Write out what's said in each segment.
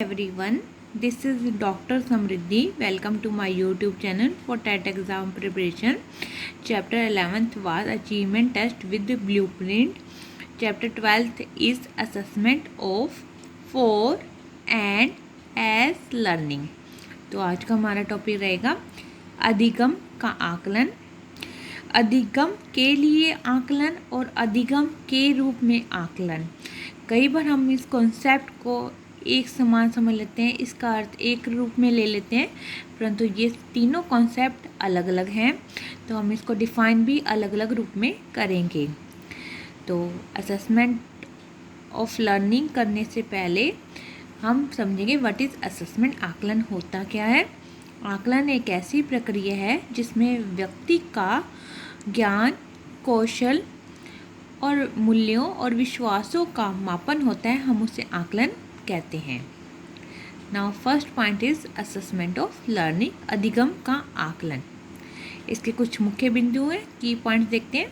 Everyone, this is Dr. Samriddhi. Welcome to my YouTube channel for TET exam preparation. Chapter 11th was Achievement Test with the Blueprint. Chapter 12th is Assessment of 4 and as Learning. तो आज का हमारा topic रहेगा अधिगम का आकलन, अधिगम के लिए आकलन और अधिगम के रूप में आकलन। कई बार हम इस कॉन्सेप्ट को एक समान समझ लेते हैं, इसका अर्थ एक रूप में ले लेते हैं, परंतु ये तीनों कॉन्सेप्ट अलग अलग हैं, तो हम इसको डिफाइन भी अलग अलग रूप में करेंगे। तो असेसमेंट ऑफ लर्निंग करने से पहले हम समझेंगे व्हाट इज़ असेसमेंट। आकलन होता क्या है? आकलन एक ऐसी प्रक्रिया है जिसमें व्यक्ति का ज्ञान, कौशल और मूल्यों और विश्वासों का मापन होता है, हम उसे आकलन कहते हैं। Now first point is assessment of learning, अधिगम का आकलन। इसके कुछ मुख्य बिंदु हैं, की पॉइंट्स देखते हैं।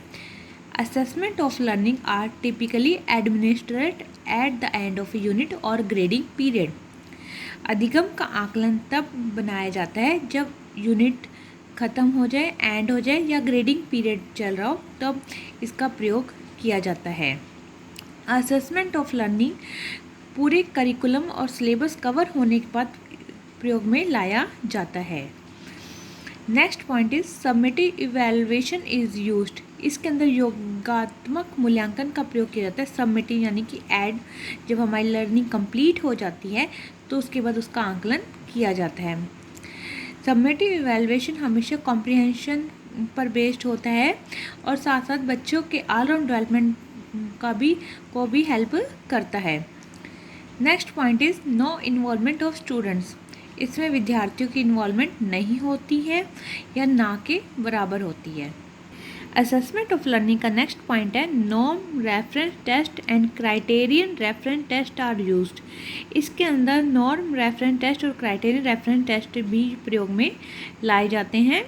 Assessment of learning are typically administrate at the end of a unit और ग्रेडिंग पीरियड। अधिगम का आकलन तब बनाया जाता है जब यूनिट ख़त्म हो जाए, एंड हो जाए या ग्रेडिंग पीरियड चल रहा हो, तब इसका प्रयोग किया जाता है। असेसमेंट ऑफ लर्निंग पूरे करिकुलम और सिलेबस कवर होने के बाद प्रयोग में लाया जाता है। Next point is summative evaluation is used. इसके अंदर योगात्मक मूल्यांकन का प्रयोग किया जाता है। समेटिव यानी कि एड, जब हमारी लर्निंग कंप्लीट हो जाती है तो उसके बाद उसका आकलन किया जाता है। समेटिव इवैल्यूएशन हमेशा कॉम्प्रिहेंशन पर बेस्ड होता है और साथ साथ बच्चों के ऑलराउंड डेवलपमेंट को भी हेल्प करता है। Next point is no involvement of students. इसमें विद्यार्थियों की इन्वॉल्वमेंट नहीं होती है या ना के बराबर होती है। असेसमेंट ऑफ लर्निंग का नेक्स्ट पॉइंट है norm reference test and criterion reference test are used. इसके अंदर नॉर्म रेफरेंस टेस्ट और क्राइटेरियन रेफरेंस टेस्ट भी प्रयोग में लाए जाते हैं।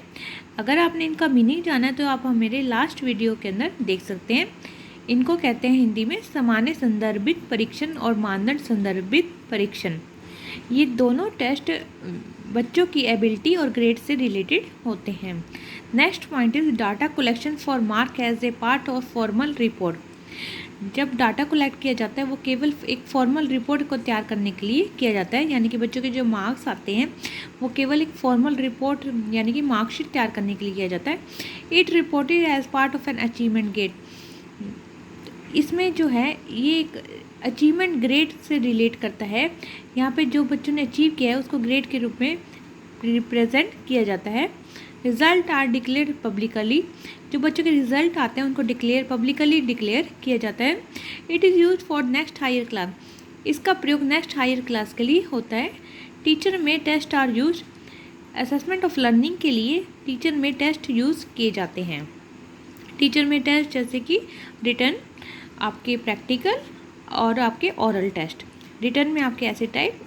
अगर आपने इनका मीनिंग जाना है तो आप मेरे लास्ट वीडियो के अंदर देख सकते हैं। इनको कहते हैं हिंदी में सामान्य संदर्भित परीक्षण और मानदंड संदर्भित परीक्षण। ये दोनों टेस्ट बच्चों की एबिलिटी और ग्रेड से रिलेटेड होते हैं। Next point is data collection for mark as a part of formal report. जब डाटा कलेक्ट किया जाता है वो केवल एक फॉर्मल रिपोर्ट को तैयार करने के लिए किया जाता है, यानी कि बच्चों के जो मार्क्स आते हैं वो केवल एक फॉर्मल रिपोर्ट यानी कि मार्कशीट तैयार करने के लिए किया जाता है। It reported as part of an achievement gate. इसमें जो है ये एक अचीवमेंट ग्रेड से रिलेट करता है। यहाँ पे जो बच्चों ने अचीव किया है उसको ग्रेड के रूप में रिप्रेजेंट किया जाता है। Result are declare publicly. जो बच्चों के रिजल्ट आते हैं उनको पब्लिकली डिक्लेयर किया जाता है। It is use for next higher class. इसका प्रयोग नेक्स्ट हायर क्लास के लिए होता है। टीचर में test are use. Assessment of learning के लिए टीचर में टेस्ट यूज़ किए जाते हैं। टीचर में टेस्ट जैसे कि रिटर्न, आपके प्रैक्टिकल और आपके ओरल टेस्ट। रिटर्न में आपके ऐसे टाइप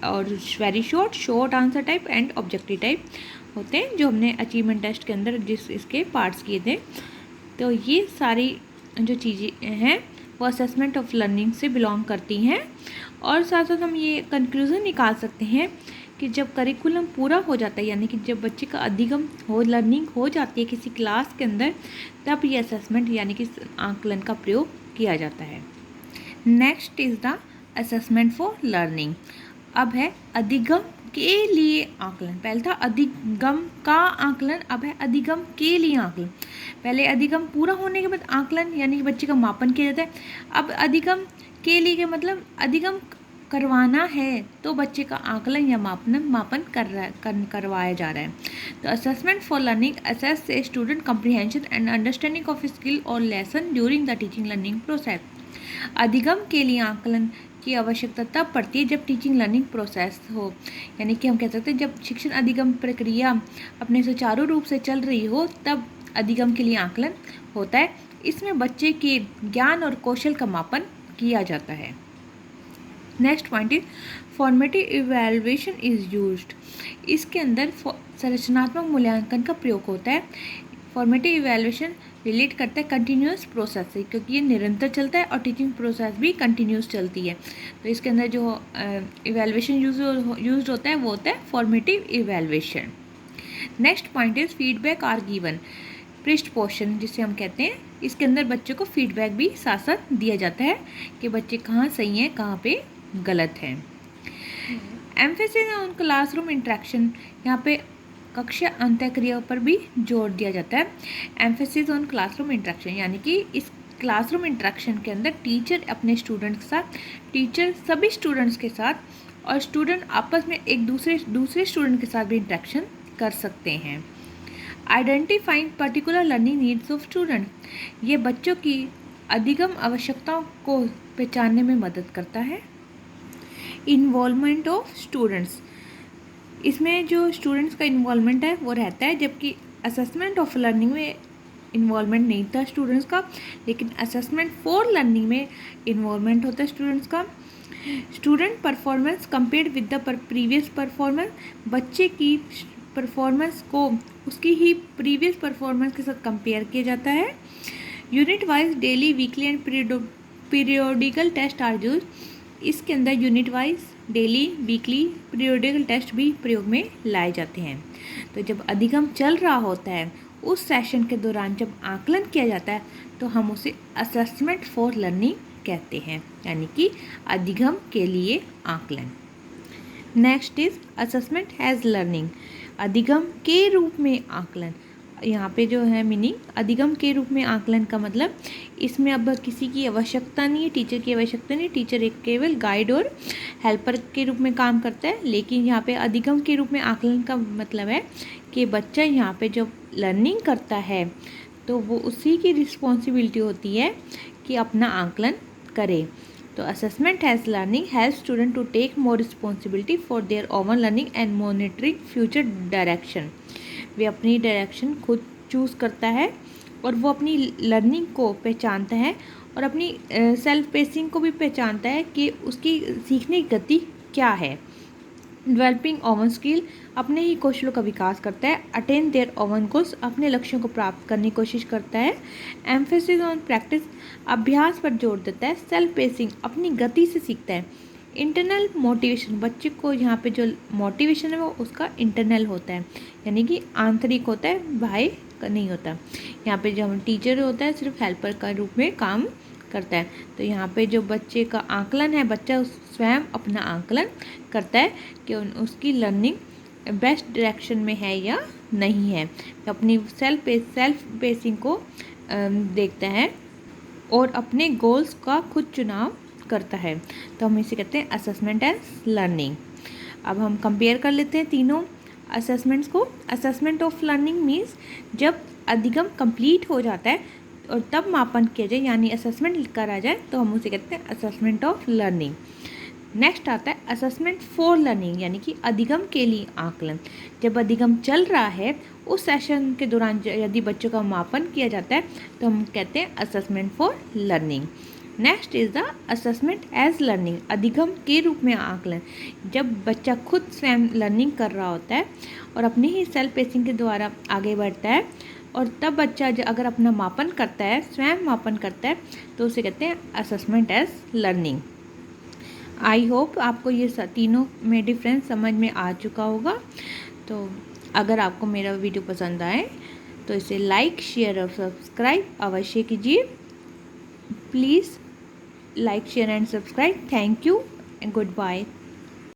और very short answer type and objective type होते हैं, जो हमने अचीवमेंट टेस्ट के अंदर इसके पार्ट्स किए थे। तो ये सारी जो चीज़ें हैं वो असेसमेंट ऑफ लर्निंग से बिलोंग करती हैं। और साथ साथ हम ये कंक्लूज़न निकाल सकते हैं कि जब करिकुलम पूरा हो जाता है, यानी कि जब बच्चे का अधिगम लर्निंग हो जाती है किसी क्लास के अंदर, तब ये असेसमेंट यानी कि आकलन का प्रयोग किया जाता है। Next is the assessment for learning. अब है अधिगम के लिए आकलन। पहले था अधिगम का आकलन, अब है अधिगम के लिए आकलन। पहले अधिगम पूरा होने के बाद आकलन यानी कि बच्चे का मापन किया जाता है। अब अधिगम के लिए के मतलब अधिगम करवाना है तो बच्चे का आकलन या मापन करवाया जा रहा है। तो assessment for learning assess a student comprehension and understanding of skill और lesson during the teaching learning process. अधिगम के लिए आकलन की आवश्यकता तब पड़ती है जब टीचिंग लर्निंग प्रोसेस हो, यानी कि हम कह सकते हैं जब शिक्षण अधिगम प्रक्रिया अपने सुचारू रूप से चल रही हो तब अधिगम के लिए आकलन होता है। इसमें बच्चे के ज्ञान और कौशल का मापन किया जाता है। Next point is formative evaluation is used. इसके अंदर संरचनात्मक मूल्यांकन का प्रयोग होता है। फॉर्मेटिव इवैल्यूएशन रिलेट करता है कंटिन्यूस प्रोसेस से, क्योंकि ये निरंतर चलता है और टीचिंग प्रोसेस भी कंटिन्यूस चलती है। तो इसके अंदर जो इवेल्युएशन यूज होता है वो होता है formative evaluation. Next point is feedback are given. पृष्ठ पोषण जिसे हम कहते हैं, इसके अंदर बच्चों को फीडबैक भी साथ साथ दिया जाता है कि बच्चे कहाँ सही हैं, कहाँ पे गलत हैं। एम्फेसिस ऑन क्लासरूम इंटरेक्शन, यहाँ पे कक्षा अंतःक्रिया पर भी जोर दिया जाता है। एम्फेसिस ऑन क्लासरूम इंटरेक्शन, यानी कि इस क्लासरूम इंटरेक्शन के अंदर टीचर अपने स्टूडेंट्स के साथ, टीचर सभी स्टूडेंट्स के साथ और स्टूडेंट आपस में एक दूसरे स्टूडेंट के साथ भी इंटरेक्शन कर सकते हैं। Identifying particular learning needs of student, ये बच्चों की अधिगम आवश्यकताओं को पहचानने में मदद करता है। इन्वॉल्वमेंट ऑफ स्टूडेंट्स, इसमें जो स्टूडेंट्स का इन्वॉल्वमेंट है वो रहता है, जबकि असेसमेंट ऑफ लर्निंग में इन्वॉल्वमेंट नहीं था स्टूडेंट्स का, लेकिन असेसमेंट फॉर लर्निंग में इन्वॉल्वमेंट होता है स्टूडेंट्स का। Student performance compared with the previous performance, बच्चे की परफॉर्मेंस को उसकी ही प्रीवियस परफॉर्मेंस के साथ कंपेयर किया जाता है। Unit wise daily, weekly and periodical test are used, इसके अंदर unit wise, daily, weekly, periodical test भी प्रयोग में लाए जाते हैं। तो जब अधिगम चल रहा होता है उस सेशन के दौरान जब आकलन किया जाता है तो हम उसे असेसमेंट फॉर लर्निंग कहते हैं, यानी कि अधिगम के लिए आकलन। Next is assessment as learning, अधिगम के रूप में आकलन। यहाँ पे जो है मीनिंग, अधिगम के रूप में आकलन का मतलब इसमें अब किसी की आवश्यकता नहीं है, टीचर की आवश्यकता नहीं, टीचर एक केवल गाइड और हेल्पर के रूप में काम करता है। लेकिन यहाँ पे अधिगम के रूप में आकलन का मतलब है कि बच्चा यहाँ पे जब लर्निंग करता है तो वो उसी की रिस्पॉन्सिबिलिटी होती है कि अपना आकलन करे। तो assessment as learning help student to take more responsibility for their own learning and monitoring future direction, वे अपनी डायरेक्शन खुद चूज़ करता है और वो अपनी लर्निंग को पहचानता है और अपनी सेल्फ पेसिंग को भी पहचानता है कि उसकी सीखने की गति क्या है। डेवलपिंग ओवन स्किल, अपने ही कौशलों का विकास करता है। अटेन देयर ओवन गोल्स, अपने लक्ष्यों को प्राप्त करने की कोशिश करता है। एम्फेसिस ऑन प्रैक्टिस, अभ्यास पर जोर देता है। सेल्फ पेसिंग, अपनी गति से सीखता है। इंटरनल मोटिवेशन, बच्चे को यहाँ पे जो मोटिवेशन है वो उसका इंटरनल होता है, यानी कि आंतरिक होता है, बाह्य नहीं होता। यहाँ पे जो टीचर होता है सिर्फ हेल्पर का रूप में काम करता है। तो यहाँ पे जो बच्चे का आकलन है, बच्चा स्वयं अपना आकलन करता है कि उसकी लर्निंग बेस्ट डायरेक्शन में है या नहीं है। तो अपनी सेल्फ पेसिंग को देखता है और अपने गोल्स का खुद चुनाव करता है। तो हम इसे कहते हैं असेसमेंट एज लर्निंग। अब हम कंपेयर कर लेते हैं तीनों असेसमेंट्स को। असेसमेंट ऑफ लर्निंग मीन्स जब अधिगम कंप्लीट हो जाता है और तब मापन किया जाए, यानी असेसमेंट करा जाए, तो हम उसे कहते हैं असेसमेंट ऑफ लर्निंग। नेक्स्ट आता है असेसमेंट फॉर लर्निंग, यानी कि अधिगम के लिए आकलन। जब अधिगम चल रहा है उस सेशन के दौरान यदि बच्चों का मापन किया जाता है तो हम कहते हैं assessment for learning. Next is the assessment as learning, अधिगम के रूप में आकलन। जब बच्चा खुद स्वयं लर्निंग कर रहा होता है और अपनी ही सेल्फ पेसिंग के द्वारा आगे बढ़ता है और तब बच्चा अगर अपना मापन करता है, स्वयं मापन करता है, तो उसे कहते हैं assessment as learning. I hope आपको ये तीनों में डिफरेंस समझ में आ चुका होगा। तो अगर आपको मेरा वीडियो पसंद आए तो इसे लाइक, शेयर और सब्सक्राइब अवश्य कीजिए। Please like, share and subscribe. Thank you and good bye.